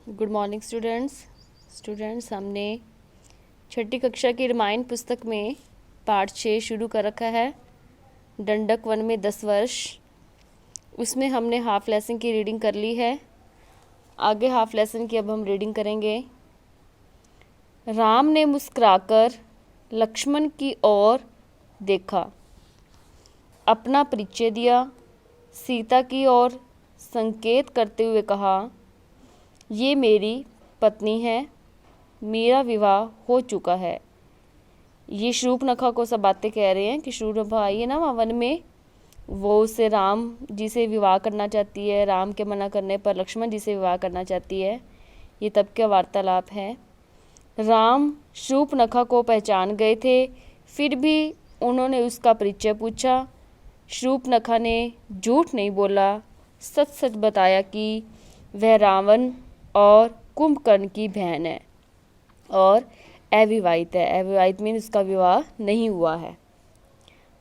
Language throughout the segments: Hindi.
गुड मॉर्निंग स्टूडेंट्स हमने छठी कक्षा की रामायण पुस्तक में पाठ 6 शुरू कर रखा है। दंडक वन में 10 वर्ष, उसमें हमने हाफ लेसन की रीडिंग कर ली है। आगे हाफ लेसन की अब हम रीडिंग करेंगे। राम ने मुस्कुराकर लक्ष्मण की ओर देखा, अपना परिचय दिया, सीता की ओर संकेत करते हुए कहा, ये मेरी पत्नी है, मेरा विवाह हो चुका है। ये शूर्पणखा को सब बातें कह रहे हैं कि शूर्पणखा आई है ना वहाँ वन में, वो उससे राम जी से विवाह करना चाहती है। राम के मना करने पर लक्ष्मण जी से विवाह करना चाहती है। ये तब का वार्तालाप है। राम शूर्पणखा को पहचान गए थे, फिर भी उन्होंने उसका परिचय पूछा। शूर्पणखा ने झूठ नहीं बोला, सच सच बताया कि वह रावण और कुंभकर्ण की बहन है और अविवाहित है। अविवाहित मीन उसका विवाह नहीं हुआ है।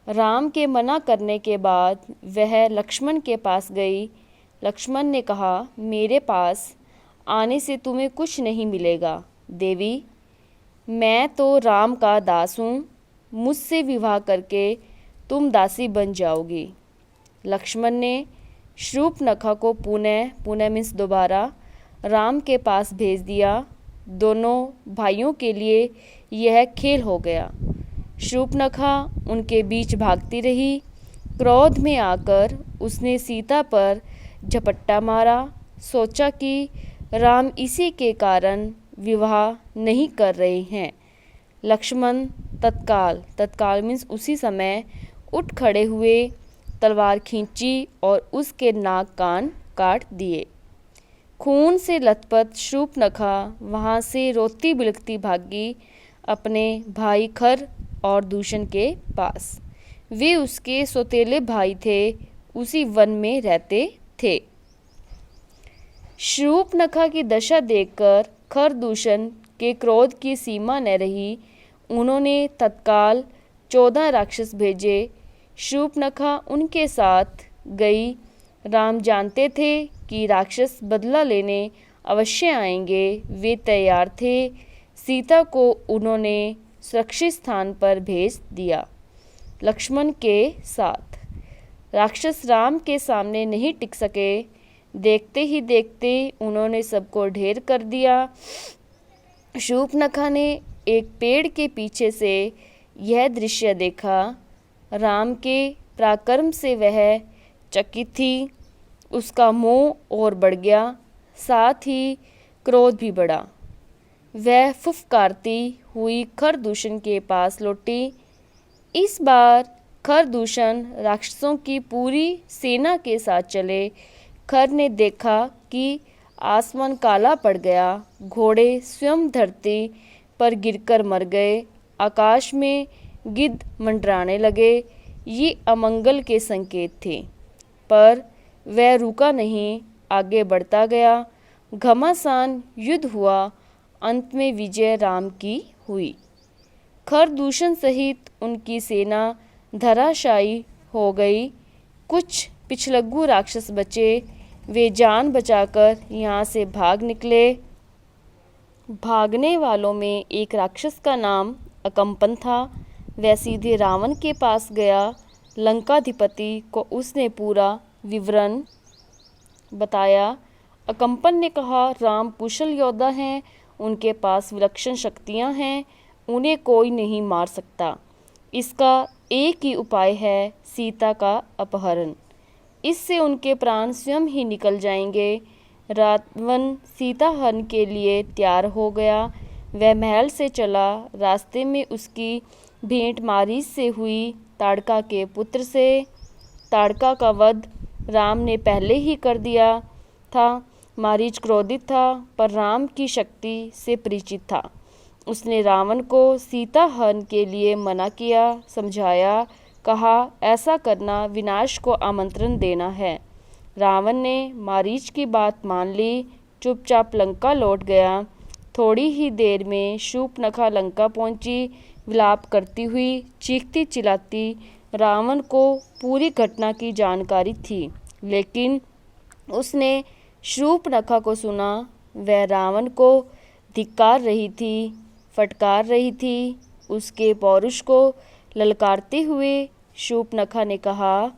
राम के मना करने के बाद वह लक्ष्मण के पास गई। लक्ष्मण ने कहा, मेरे पास आने से तुम्हें कुछ नहीं मिलेगा देवी, मैं तो राम का दास हूँ, मुझसे विवाह करके तुम दासी बन जाओगी। लक्ष्मण ने शूर्पणखा को पुनः मीन्स दोबारा राम के पास भेज दिया। दोनों भाइयों के लिए यह खेल हो गया। शूर्पणखा उनके बीच भागती रही। क्रोध में आकर उसने सीता पर झपट्टा मारा। सोचा कि राम इसी के कारण विवाह नहीं कर रहे हैं। लक्ष्मण तत्काल मीन्स उसी समय उठ खड़े हुए, तलवार खींची और उसके नाक कान काट दिए। खून से लथपथ शूर्पणखा वहाँ से रोती बिलखती भागी अपने भाई खर और दूषण के पास। वे उसके सौतेले भाई थे, उसी वन में रहते थे। शूर्पणखा की दशा देखकर खरदूषण के क्रोध की सीमा न रही। उन्होंने तत्काल 14 राक्षस भेजे। शूर्पणखा उनके साथ गई। राम जानते थे कि राक्षस बदला लेने अवश्य आएंगे। वे तैयार थे। सीता को उन्होंने सुरक्षित स्थान पर भेज दिया लक्ष्मण के साथ। राक्षस राम के सामने नहीं टिक सके। देखते ही देखते उन्होंने सबको ढेर कर दिया। शूर्पणखा ने एक पेड़ के पीछे से यह दृश्य देखा। राम के पराक्रम से वह चकित थी। उसका मोह और बढ़ गया, साथ ही क्रोध भी बढ़ा। वह फुफकारती हुई खरदूषण के पास लौटी। इस बार खरदूषण राक्षसों की पूरी सेना के साथ चले। खर ने देखा कि आसमान काला पड़ गया, घोड़े स्वयं धरती पर गिरकर मर गए, आकाश में गिद्ध मंडराने लगे। ये अमंगल के संकेत थे, पर वह रुका नहीं, आगे बढ़ता गया। घमासान युद्ध हुआ, अंत में विजय राम की हुई। खरदूषण सहित उनकी सेना धराशायी हो गई। कुछ पिछलग्गू राक्षस बचे, वे जान बचाकर यहाँ से भाग निकले। भागने वालों में एक राक्षस का नाम अकम्पन था। वह सीधे रावण के पास गया। लंकाधिपति को उसने पूरा विवरण बताया। अकम्पन ने कहा, राम कुशल योद्धा हैं, उनके पास विलक्षण शक्तियां हैं, उन्हें कोई नहीं मार सकता। इसका एक ही उपाय है, सीता का अपहरण। इससे उनके प्राण स्वयं ही निकल जाएंगे। रावण सीता हरण के लिए तैयार हो गया। वह महल से चला। रास्ते में उसकी भेंट मारीच से हुई, ताड़का के पुत्र से। ताड़का का वध राम ने पहले ही कर दिया था। मारीच क्रोधित था, पर राम की शक्ति से परिचित था। उसने रावण को सीता हरण के लिए मना किया, समझाया, कहा, ऐसा करना विनाश को आमंत्रण देना है। रावण ने मारीच की बात मान ली, चुपचाप लंका लौट गया। थोड़ी ही देर में शूर्पणखा लंका पहुंची, विलाप करती हुई, चीखती चिल्लाती। रावण को पूरी घटना की जानकारी थी, लेकिन उसने शूर्पणखा को सुना। वह रावण को धिक्कार रही थी, फटकार रही थी। उसके पौरुष को ललकारते हुए शूर्पणखा ने कहा,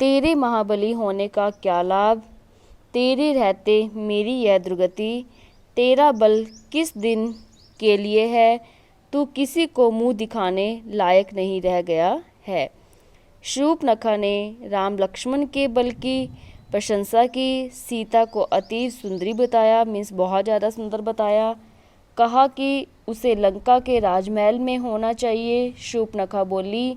तेरे महाबली होने का क्या लाभ, तेरे रहते मेरी यह दुर्गति। तेरा बल किस दिन के लिए है, तू किसी को मुंह दिखाने लायक नहीं रह गया है। शूर्पणखा ने राम लक्ष्मण के बल की प्रशंसा की, सीता को अति सुंदरी बताया, मीन्स बहुत ज़्यादा सुंदर बताया। कहा कि उसे लंका के राजमहल में होना चाहिए। शूर्पणखा बोली,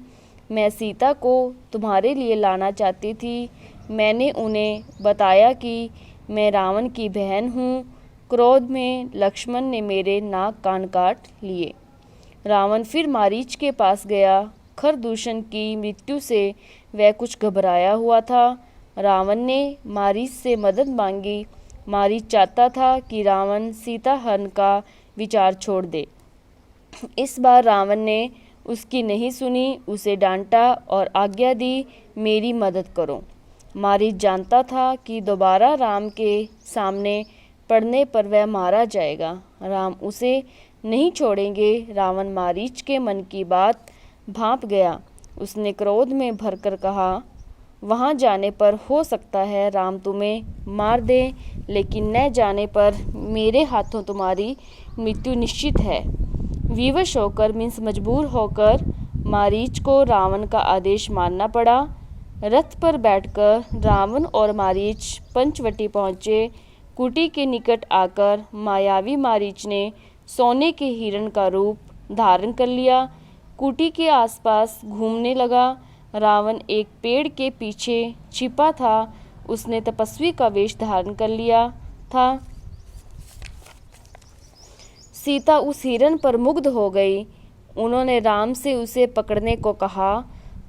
मैं सीता को तुम्हारे लिए लाना चाहती थी। मैंने उन्हें बताया कि मैं रावण की बहन हूँ। क्रोध में लक्ष्मण ने मेरे नाक कान काट लिए। रावण फिर मारीच के पास गया। खरदूषण की मृत्यु से वह कुछ घबराया हुआ था। रावण ने मारीच से मदद मांगी। मारीच चाहता था कि रावण सीता हरण का विचार छोड़ दे। इस बार रावण ने उसकी नहीं सुनी, उसे डांटा और आज्ञा दी, मेरी मदद करो। मारीच जानता था कि दोबारा राम के सामने पड़ने पर वह मारा जाएगा। राम उसे नहीं छोड़ेंगे। रावण मारीच के मन की बात भांप गया। उसने क्रोध में भरकर कहा, वहाँ जाने पर हो सकता है राम तुम्हें मार दे, लेकिन न जाने पर मेरे हाथों तुम्हारी मृत्यु निश्चित है। विवश होकर मीन्स मजबूर होकर मारीच को रावण का आदेश मानना पड़ा। रथ पर बैठकर रावण और मारीच पंचवटी पहुँचे। कुटी के निकट आकर मायावी मारीच ने सोने के हिरण का रूप धारण कर लिया। कुटी के आसपास घूमने लगा। रावण एक पेड़ के पीछे छिपा था। उसने तपस्वी का वेश धारण कर लिया था। सीता उस हिरण पर मुग्ध हो गई। उन्होंने राम से उसे पकड़ने को कहा।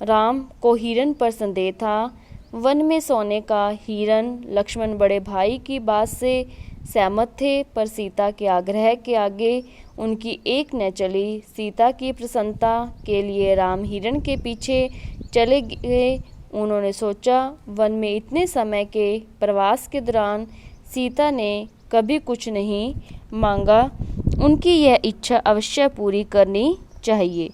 राम को हिरण पर संदेह था। वन में सोने का हिरण लक्ष्मण बड़े भाई की बात से सहमत थे, पर सीता के आग्रह के आगे उनकी एक न चली। सीता की प्रसन्नता के लिए राम हिरण के पीछे चले गए। उन्होंने सोचा, वन में इतने समय के प्रवास के दौरान सीता ने कभी कुछ नहीं मांगा, उनकी यह इच्छा अवश्य पूरी करनी चाहिए।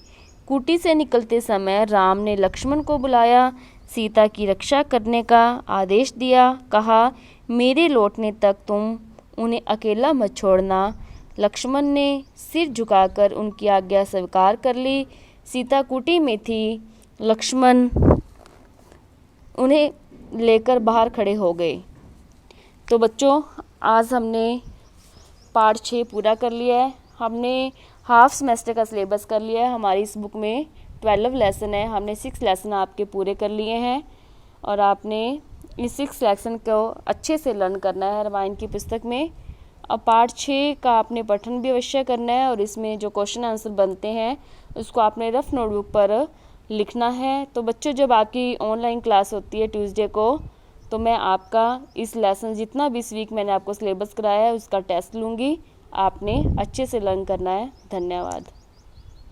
कुटी से निकलते समय राम ने लक्ष्मण को बुलाया, सीता की रक्षा करने का आदेश दिया। कहा, मेरे लौटने तक तुम उन्हें अकेला मत छोड़ना। लक्ष्मण ने सिर झुकाकर उनकी आज्ञा स्वीकार कर ली। सीता कुटी में थी। लक्ष्मण उन्हें लेकर बाहर खड़े हो गए। तो बच्चों, आज हमने पार्ट 6 पूरा कर लिया है। हमने हाफ सेमेस्टर का सिलेबस कर लिया है। हमारी इस बुक में 12 लेसन है। हमने 6 लेसन आपके पूरे कर लिए हैं और आपने इस 6 लेसन को अच्छे से लर्न करना है रामायण की पुस्तक में। अब पार्ट 6 का आपने पठन भी अवश्य करना है और इसमें जो क्वेश्चन आंसर बनते हैं उसको आपने रफ नोटबुक पर लिखना है। तो बच्चों, जब आपकी ऑनलाइन क्लास होती है ट्यूसडे को, तो मैं आपका इस लेसन जितना भी इस वीक मैंने आपको सिलेबस कराया है उसका टेस्ट लूँगी। आपने अच्छे से लर्न करना है। धन्यवाद।